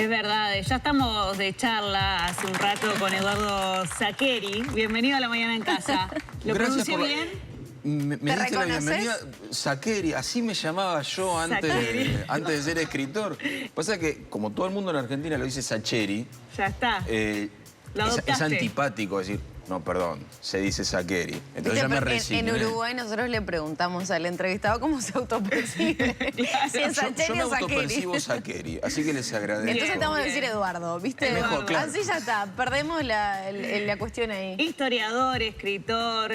Es verdad, ya estamos de charla hace un rato con Eduardo Sacheri. Bienvenido a La Mañana en Casa. ¿Lo pronunció bien? Me diste la bienvenida, Sacheri, así me llamaba yo antes de ser escritor. Pasa que, como todo el mundo en Argentina lo dice Sacheri, ya está. Es antipático decir, no, perdón, se dice Sacheri. Entonces ya me resigné. En Uruguay nosotros le preguntamos al entrevistado cómo se autopercibe. Si es Sacheri yo o me Sacheri. autopercibo Sacheri, así que les agradezco. Entonces te vamos a decir Eduardo, ¿viste? Mejor, claro. Así ya está, perdemos la cuestión ahí. Historiador, escritor,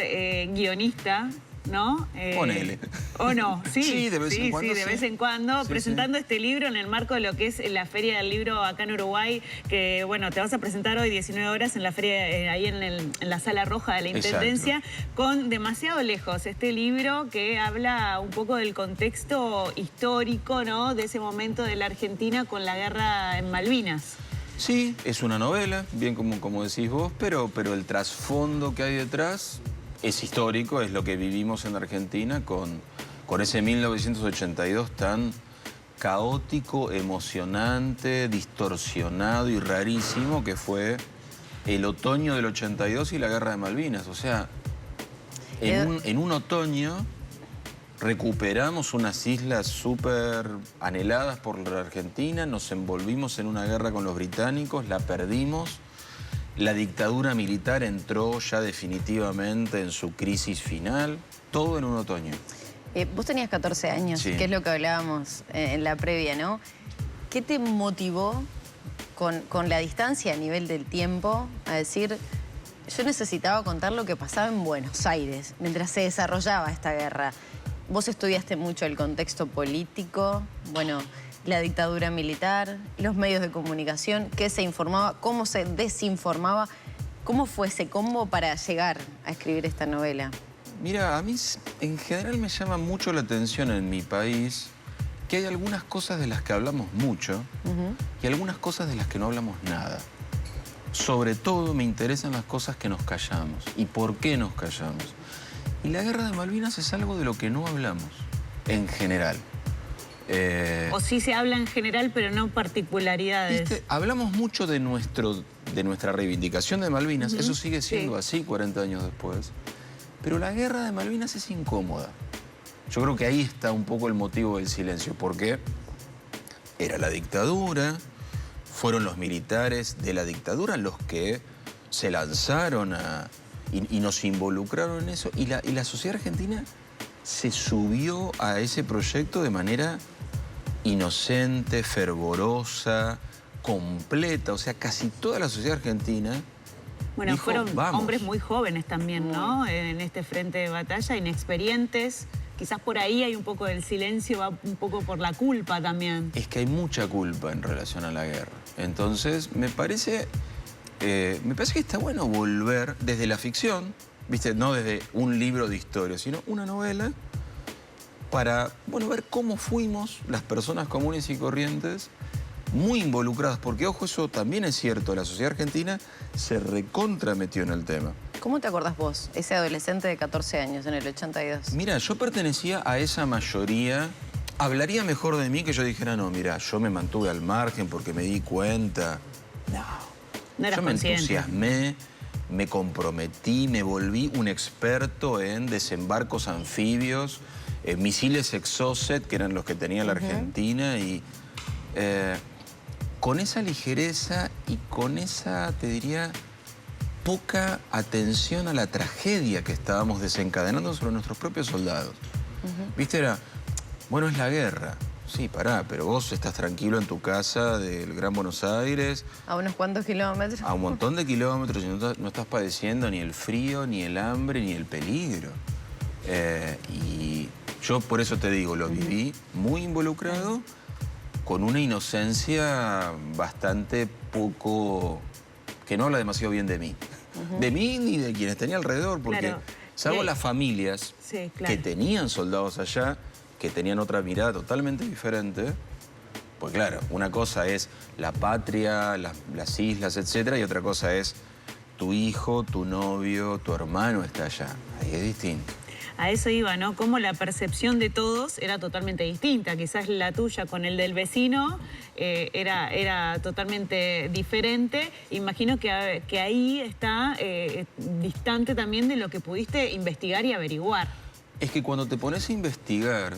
guionista, ¿no? Ponele. ¿O no? Sí, de vez en cuando. Sí, de vez en cuando. Sí, presentando este libro en el marco de lo que es la Feria del Libro acá en Uruguay, que, bueno, te vas a presentar hoy 19 horas en la feria, ahí en la Sala Roja de la Intendencia, con Demasiado Lejos, este libro que habla un poco del contexto histórico, ¿no?, de ese momento de la Argentina con la guerra en Malvinas. Sí, es una novela, bien como decís vos, pero el trasfondo que hay detrás es histórico, es lo que vivimos en Argentina con ese 1982 tan caótico, emocionante, distorsionado y rarísimo que fue el otoño del 82 y la guerra de Malvinas. O sea, en un otoño recuperamos unas islas súper anheladas por la Argentina, nos envolvimos en una guerra con los británicos, la perdimos. La dictadura militar entró ya definitivamente en su crisis final, todo en un otoño. Vos tenías 14 años, sí, que es lo que hablábamos en la previa, ¿no? ¿Qué te motivó con la distancia a nivel del tiempo a decir, yo necesitaba contar lo que pasaba en Buenos Aires mientras se desarrollaba esta guerra? Vos estudiaste mucho el contexto político, bueno, la dictadura militar, los medios de comunicación, qué se informaba, cómo se desinformaba. ¿Cómo fue ese combo para llegar a escribir esta novela? Mira, a mí en general me llama mucho la atención en mi país que hay algunas cosas de las que hablamos mucho y algunas cosas de las que no hablamos nada. Sobre todo me interesan las cosas que nos callamos y por qué nos callamos. Y la guerra de Malvinas es algo de lo que no hablamos, en general. O sí se habla en general, pero no particularidades. ¿Viste? Hablamos mucho de nuestra reivindicación de Malvinas, eso sigue siendo así 40 años después. Pero la guerra de Malvinas es incómoda. Yo creo que ahí está un poco el motivo del silencio, porque era la dictadura, fueron los militares de la dictadura los que se lanzaron y nos involucraron en eso, y la sociedad argentina se subió a ese proyecto de manera inocente, fervorosa, completa. O sea, casi toda la sociedad argentina bueno, dijo, fueron vamos. Hombres muy jóvenes también, ¿no? En este frente de batalla, inexperientes. Quizás por ahí hay un poco del silencio, va un poco por la culpa también. Es que hay mucha culpa en relación a la guerra. Entonces, me parece que está bueno volver desde la ficción, ¿viste? No desde un libro de historia, sino una novela para, bueno, ver cómo fuimos las personas comunes y corrientes muy involucradas, porque, ojo, eso también es cierto, la sociedad argentina se recontrametió en el tema. ¿Cómo te acordás vos, ese adolescente de 14 años en el 82? Mira, yo pertenecía a esa mayoría. Hablaría mejor de mí que yo dijera, no, mira, yo me mantuve al margen porque me di cuenta. No eras yo me consciente. entusiasmé, me comprometí, me volví un experto en desembarcos anfibios, misiles Exocet, que eran los que tenía la Argentina, y con esa ligereza y con esa, te diría, poca atención a la tragedia que estábamos desencadenando sobre nuestros propios soldados. ¿Viste? Era, bueno, es la guerra. Sí, pará, pero vos estás tranquilo en tu casa del Gran Buenos Aires. ¿A unos cuantos kilómetros? A un montón de kilómetros y no estás padeciendo ni el frío, ni el hambre, ni el peligro. Y yo por eso te digo, lo viví muy involucrado, con una inocencia bastante poco, que no habla demasiado bien de mí. De mí ni de quienes tenía alrededor, porque salvo las familias que tenían soldados allá, que tenían otra mirada totalmente diferente, pues claro, una cosa es la patria, las islas, etcétera, y otra cosa es tu hijo, tu novio, tu hermano está allá. Ahí es distinto. A eso iba, ¿no? Cómo la percepción de todos era totalmente distinta. Quizás la tuya con el del vecino era totalmente diferente. Imagino que ahí está distante también de lo que pudiste investigar y averiguar. Es que cuando te pones a investigar,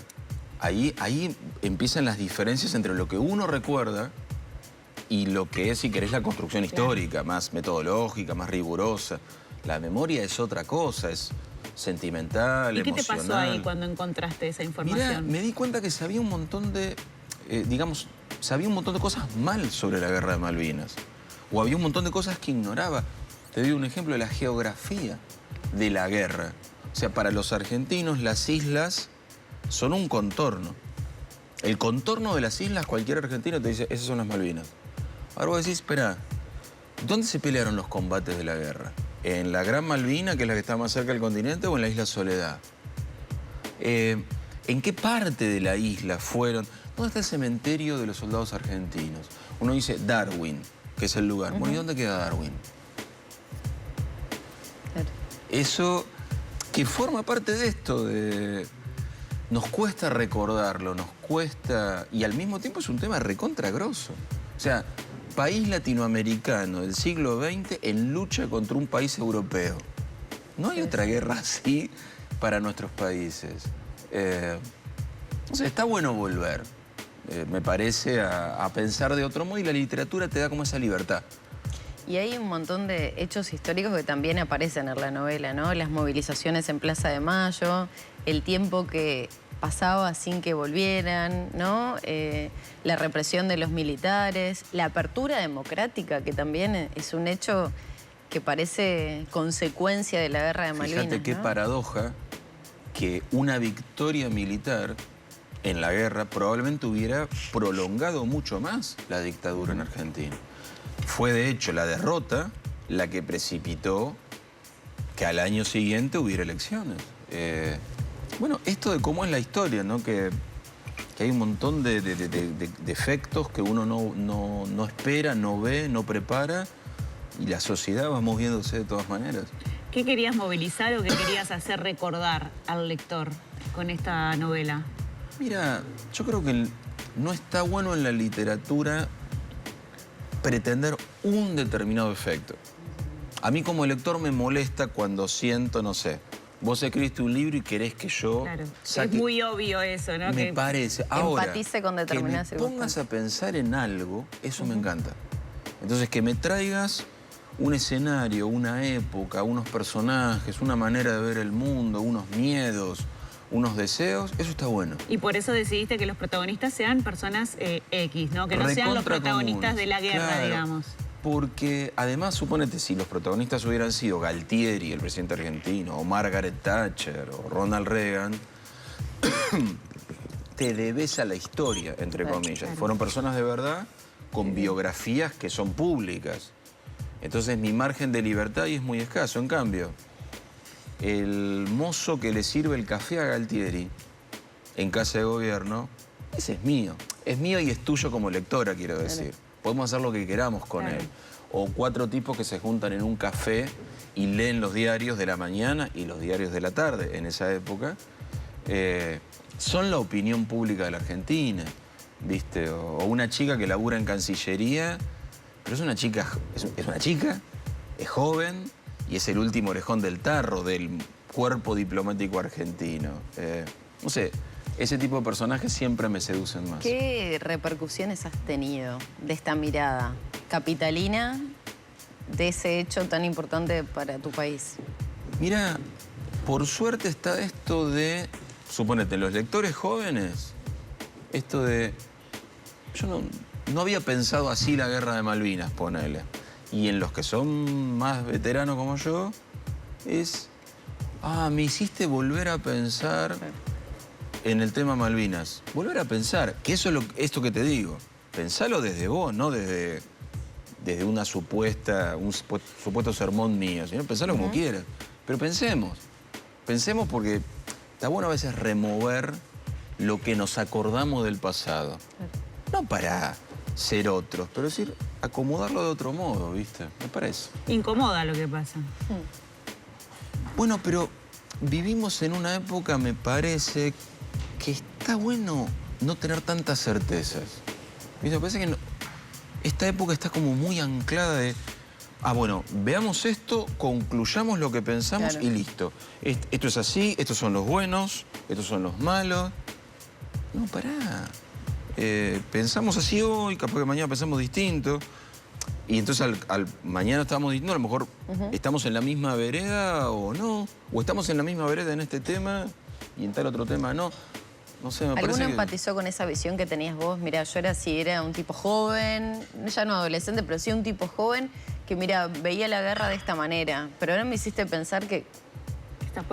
ahí empiezan las diferencias entre lo que uno recuerda y lo que es, si querés, la construcción histórica, más metodológica, más rigurosa. La memoria es otra cosa, es sentimental, emocional. ¿Y qué te pasó ahí cuando encontraste esa información? Mirá, me di cuenta que sabía un montón de, sabía un montón de cosas mal sobre la Guerra de Malvinas. O había un montón de cosas que ignoraba. Te doy un ejemplo de la geografía de la guerra. O sea, para los argentinos las islas son un contorno. El contorno de las islas, cualquier argentino te dice, esas son las Malvinas. Ahora vos decís, espera, ¿dónde se pelearon los combates de la guerra? ¿En la Gran Malvina, que es la que está más cerca del continente, o en la Isla Soledad? ¿En qué parte de la isla fueron? ¿Dónde está el cementerio de los soldados argentinos? Uno dice Darwin, que es el lugar. Bueno, ¿y dónde queda Darwin? Claro. Eso que forma parte de esto, nos cuesta recordarlo, nos cuesta... Y al mismo tiempo es un tema recontra grosso. O sea, país latinoamericano del siglo XX en lucha contra un país europeo. No hay otra guerra así para nuestros países. O sea, está bueno volver, me parece, a pensar de otro modo, y la literatura te da como esa libertad. Y hay un montón de hechos históricos que también aparecen en la novela, ¿no? Las movilizaciones en Plaza de Mayo, el tiempo que pasaba sin que volvieran, ¿no? La represión de los militares, la apertura democrática, que también es un hecho que parece consecuencia de la Guerra de Malvinas. Fíjate qué ¿no? paradoja que una victoria militar en la guerra probablemente hubiera prolongado mucho más la dictadura en Argentina. Fue de hecho la derrota la que precipitó que al año siguiente hubiera elecciones. Bueno, esto de cómo es la historia, ¿no? Que hay un montón de efectos que uno no espera, no ve, no prepara, y la sociedad va moviéndose de todas maneras. ¿Qué querías movilizar o qué querías hacer recordar al lector con esta novela? Mira, yo creo que no está bueno en la literatura pretender un determinado efecto. A mí como lector me molesta cuando siento, no sé, vos escribiste un libro y querés que yo saque... Es muy obvio eso, ¿no? Me parece. Ahora, empatice con determinadas que me pongas a pensar en algo, eso me encanta. Entonces, que me traigas un escenario, una época, unos personajes, una manera de ver el mundo, unos miedos, unos deseos, eso está bueno. Y por eso decidiste que los protagonistas sean personas X, ¿no? Que no sean los protagonistas de la guerra, claro, digamos. Porque además, suponete, si los protagonistas hubieran sido Galtieri, el presidente argentino, o Margaret Thatcher, o Ronald Reagan, te debes a la historia, entre comillas. Claro. Fueron personas de verdad con biografías que son públicas. Entonces mi margen de libertad ahí es muy escaso. En cambio, el mozo que le sirve el café a Galtieri en Casa de Gobierno, ese es mío. Es mío y es tuyo como lectora, quiero decir. Podemos hacer lo que queramos con él. O 4 tipos que se juntan en un café y leen los diarios de la mañana y los diarios de la tarde en esa época. Son la opinión pública de la Argentina, ¿viste? O una chica que labura en Cancillería, pero es una chica, es joven y es el último orejón del tarro del cuerpo diplomático argentino. No sé, ese tipo de personajes siempre me seducen más. ¿Qué repercusiones has tenido de esta mirada capitalina de ese hecho tan importante para tu país? Mira, por suerte está esto de, suponete, los lectores jóvenes, esto de... Yo no había pensado así la Guerra de Malvinas, ponele. Y en los que son más veteranos como yo, es... Ah, me hiciste volver a pensar en el tema Malvinas. Volver a pensar, que eso es esto que te digo. Pensalo desde vos, no desde un supuesto sermón mío, sino pensalo como quieras. Pero pensemos. Pensemos porque está bueno a veces remover lo que nos acordamos del pasado. No para ser otros, pero decir, acomodarlo de otro modo, ¿viste? Me parece. Incomoda lo que pasa. Bueno, pero vivimos en una época, me parece, que está bueno no tener tantas certezas. ¿Viste? Me parece que esta época está como muy anclada de... bueno, veamos esto, concluyamos lo que pensamos y listo. Esto es así, estos son los buenos, estos son los malos. No, pará. Pensamos así hoy, capaz que mañana pensamos distinto. Y entonces mañana estamos distintos, a lo mejor estamos en la misma vereda o no. O estamos en la misma vereda en este tema y en tal otro tema no. No sé, me parece ¿Alguno que... empatizó con esa visión que tenías vos? Mira, yo era un tipo joven, ya no adolescente, pero sí un tipo joven que, mira, veía la guerra de esta manera. Pero ahora me hiciste pensar que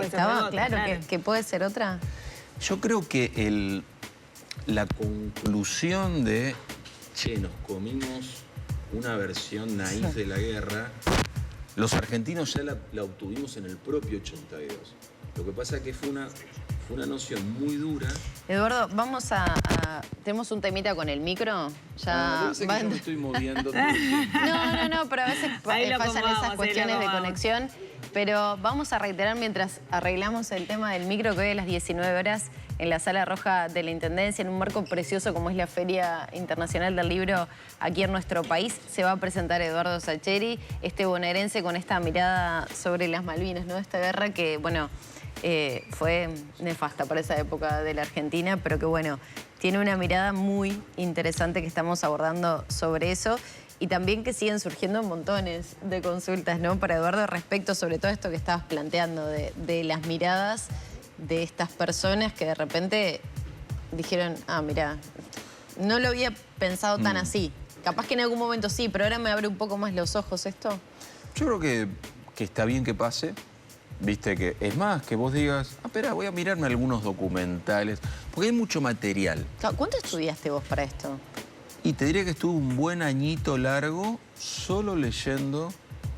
estaba claro. Que puede ser otra. Yo creo que la conclusión de, che, nos comimos una versión naif de la guerra, los argentinos ya la obtuvimos en el propio 82. Lo que pasa es que fue una noción muy dura. Eduardo, vamos ¿tenemos un temita con el micro? Ya que yo me estoy moviendo todo el tiempo. No, pero a veces pasan esas cuestiones de conexión. Pero vamos a reiterar mientras arreglamos el tema del micro que hoy a las 19 horas en la Sala Roja de la Intendencia, en un marco precioso como es la Feria Internacional del Libro aquí en nuestro país, se va a presentar Eduardo Sacheri, este bonaerense con esta mirada sobre las Malvinas, ¿no? Esta guerra que, bueno, fue nefasta para esa época de la Argentina, pero que, bueno, tiene una mirada muy interesante que estamos abordando sobre eso. Y también que siguen surgiendo montones de consultas, ¿no? Para Eduardo, respecto sobre todo esto que estabas planteando, de las miradas de estas personas que de repente dijeron, mira, no lo había pensado tan así. Capaz que en algún momento sí, pero ahora me abre un poco más los ojos esto. Yo creo que está bien que pase. Viste que, es más, que vos digas, espera, voy a mirarme algunos documentales, porque hay mucho material. ¿Cuánto estudiaste vos para esto? Y te diría que estuve un buen añito largo solo leyendo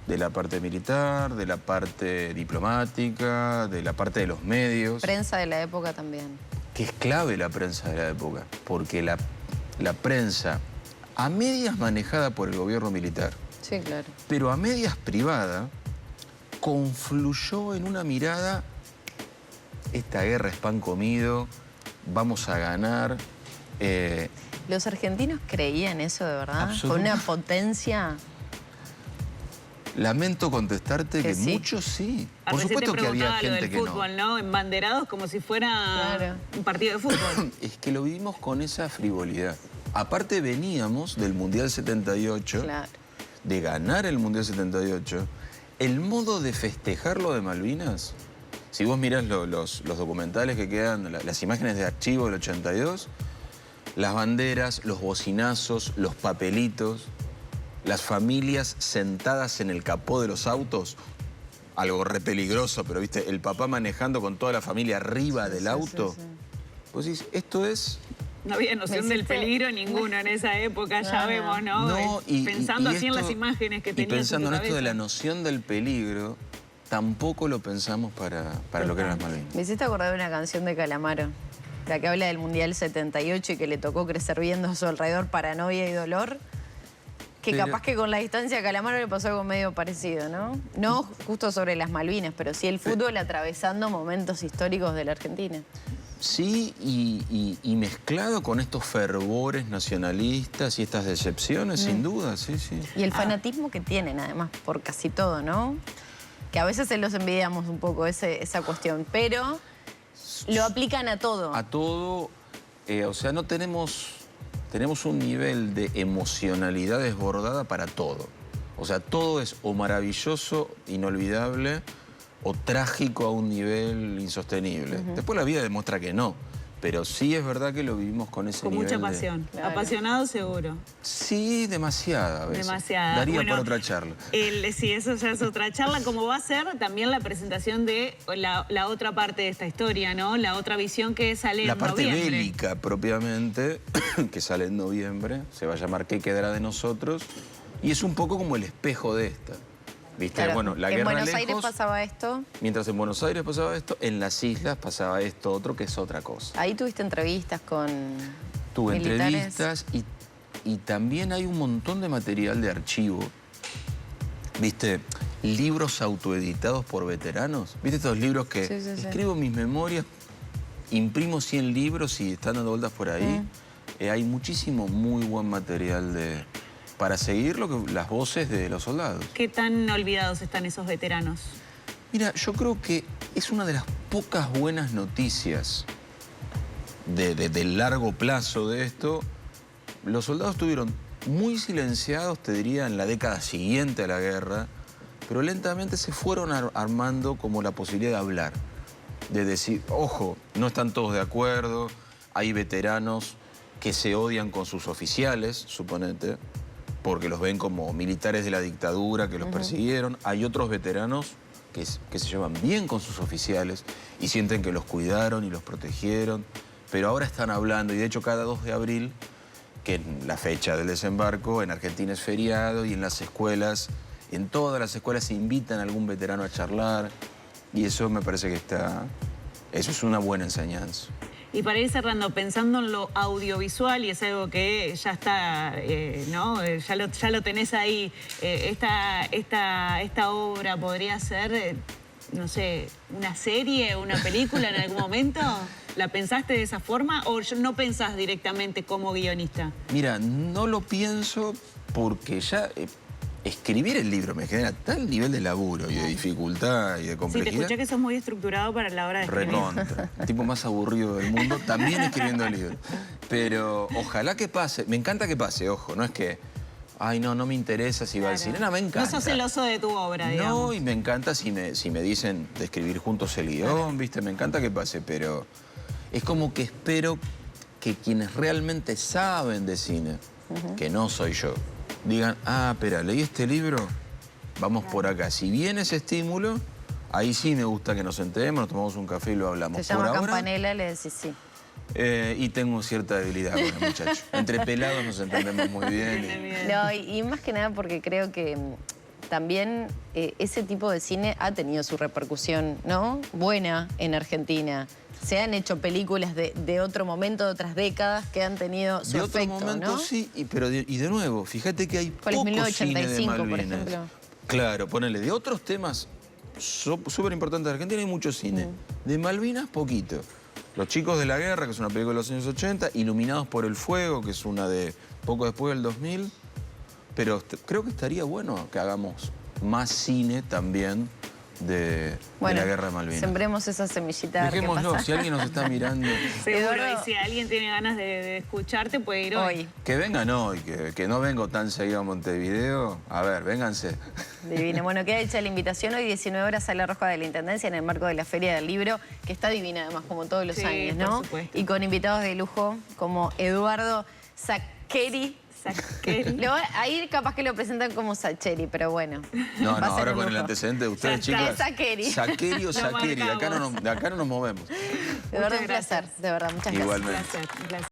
de la parte militar, de la parte diplomática, de la parte de los medios. Prensa de la época también. Que es clave la prensa de la época, porque la prensa, a medias manejada por el gobierno militar, sí, claro, pero a medias privada, confluyó en una mirada, esta guerra es pan comido, vamos a ganar... ¿Los argentinos creían eso de verdad? ¿Con una potencia? Lamento contestarte que sí. Muchos sí. Por supuesto que había gente que fútbol, ¿no? Embanderados como si fuera un partido de fútbol. Es que lo vivimos con esa frivolidad. Aparte veníamos del Mundial 78, claro, de ganar el Mundial 78. El modo de festejarlo de Malvinas, si vos mirás los documentales que quedan, las imágenes de archivo del 82... Las banderas, los bocinazos, los papelitos, las familias sentadas en el capó de los autos, algo re peligroso, pero viste, el papá manejando con toda la familia arriba del auto. Sí. Pues sí, esto es... No había noción del peligro ninguno en esa época, ya vemos, ¿no? Pensando así en las imágenes que tenías. Y pensando en esto de la noción del peligro, tampoco lo pensamos para lo que eran las Malvinas. Me hiciste acordar de una canción de Calamaro, la que habla del Mundial 78 y que le tocó crecer viendo a su alrededor paranoia y dolor, que capaz que con la distancia a Calamaro le pasó algo medio parecido, ¿no? No justo sobre las Malvinas, pero sí el fútbol atravesando momentos históricos de la Argentina. Sí, y mezclado con estos fervores nacionalistas y estas decepciones, sin duda, sí, sí. Y el fanatismo que tienen, además, por casi todo, ¿no? Que a veces se los envidiamos un poco esa cuestión, pero... Lo aplican a todo. A todo. O sea, no tenemos un nivel de emocionalidad desbordada para todo. O sea, todo es o maravilloso, inolvidable, o trágico a un nivel insostenible. Después la vida demuestra que no. Pero sí es verdad que lo vivimos con ese nivel. Con mucha pasión. Claro. Apasionado seguro. Sí, demasiada a veces. Demasiada. Daría por otra charla. Sí, eso ya es otra charla, como va a ser también la presentación de la otra parte de esta historia, ¿no? La otra visión que sale en noviembre. La parte bélica propiamente, que sale en noviembre, se va a llamar ¿Qué quedará de nosotros? Y es un poco como el espejo de esta. ¿Viste? Claro, bueno, la guerra en Buenos lejos, Aires pasaba esto. Mientras en Buenos Aires pasaba esto, en las islas pasaba esto otro, que es otra cosa. Ahí tuviste entrevistas con Tuve militares. Entrevistas y también hay un montón de material de archivo. ¿Viste? libros autoeditados por veteranos. ¿Viste estos libros que escribo mis memorias, imprimo 100 libros y están dando vueltas por ahí? Hay muchísimo muy buen material para seguir las voces de los soldados. ¿Qué tan olvidados están esos veteranos? Mira, yo creo que es una de las pocas buenas noticias de largo plazo de esto. Los soldados estuvieron muy silenciados, te diría, en la década siguiente a la guerra, pero lentamente se fueron armando como la posibilidad de hablar, de decir, ojo, no están todos de acuerdo, hay veteranos que se odian con sus oficiales, suponete, porque los ven como militares de la dictadura que los persiguieron. Hay otros veteranos que se llevan bien con sus oficiales y sienten que los cuidaron y los protegieron, pero ahora están hablando, y de hecho cada 2 de abril, que es la fecha del desembarco, en Argentina es feriado, y en las escuelas, en todas las escuelas se invitan a algún veterano a charlar, y eso me parece que eso es una buena enseñanza. Y para ir cerrando, pensando en lo audiovisual, y es algo que ya está, ¿no? Ya lo tenés ahí, esta obra podría ser, no sé, una serie, una película en algún momento. ¿La pensaste de esa forma o no pensás directamente como guionista? Mira, no lo pienso porque ya escribir el libro me genera tal nivel de laburo y de dificultad y de complejidad. Sí, te escuché que sos muy estructurado para la hora de escribir. Recontra. El tipo más aburrido del mundo, también escribiendo el libro. Pero ojalá que pase. Me encanta que pase, ojo. No es que, ay, no me interesa si va al cine. No, me encanta. No sos celoso de tu obra, digamos. No, y me encanta si me dicen de escribir juntos el guión, ¿viste? Me encanta que pase, pero es como que espero que quienes realmente saben de cine, que no soy yo, digan, espera, leí este libro, vamos por acá. Si viene ese estímulo, ahí sí me gusta que nos sentemos, nos tomamos un café y lo hablamos. Se llama Campanella, le decís sí. Y tengo cierta debilidad con el muchacho. Entre pelados nos entendemos muy bien. No, y más que nada porque creo que también ese tipo de cine ha tenido su repercusión, ¿no? Buena en Argentina. Se han hecho películas de otro momento, de otras décadas, que han tenido su efecto, de otro momento, ¿no? Sí, pero de nuevo, fíjate que hay ¿Cuál es poco 1985, cine de Malvinas. por ejemplo? Claro, ponele, de otros temas súper importantes de Argentina hay mucho cine. De Malvinas, poquito. Los chicos de la guerra, que es una película de los años 80, Iluminados por el fuego, que es una de poco después del 2000. Pero creo que estaría bueno que hagamos más cine también de la guerra de Malvinas. Sembremos esa semillita. Dejémoslo, si alguien nos está mirando. Seguro, y si alguien tiene ganas de escucharte, puede ir hoy. Que vengan hoy, que no vengo tan seguido a Montevideo. A ver, vénganse. Divino. Bueno, queda hecha la invitación hoy, 19 horas, Sala Roja de la Intendencia, en el marco de la Feria del Libro, que está divina además, como todos los años, ¿no? Por supuesto. Y con invitados de lujo como Eduardo Saccheri. Ahí capaz que lo presentan como Saccheri, pero bueno. No, ahora con el antecedente de ustedes, chicas. Saccheri. Saccheri o Saccheri, de acá no nos movemos. De verdad, un placer, de verdad, muchas gracias. Igualmente. Un placer.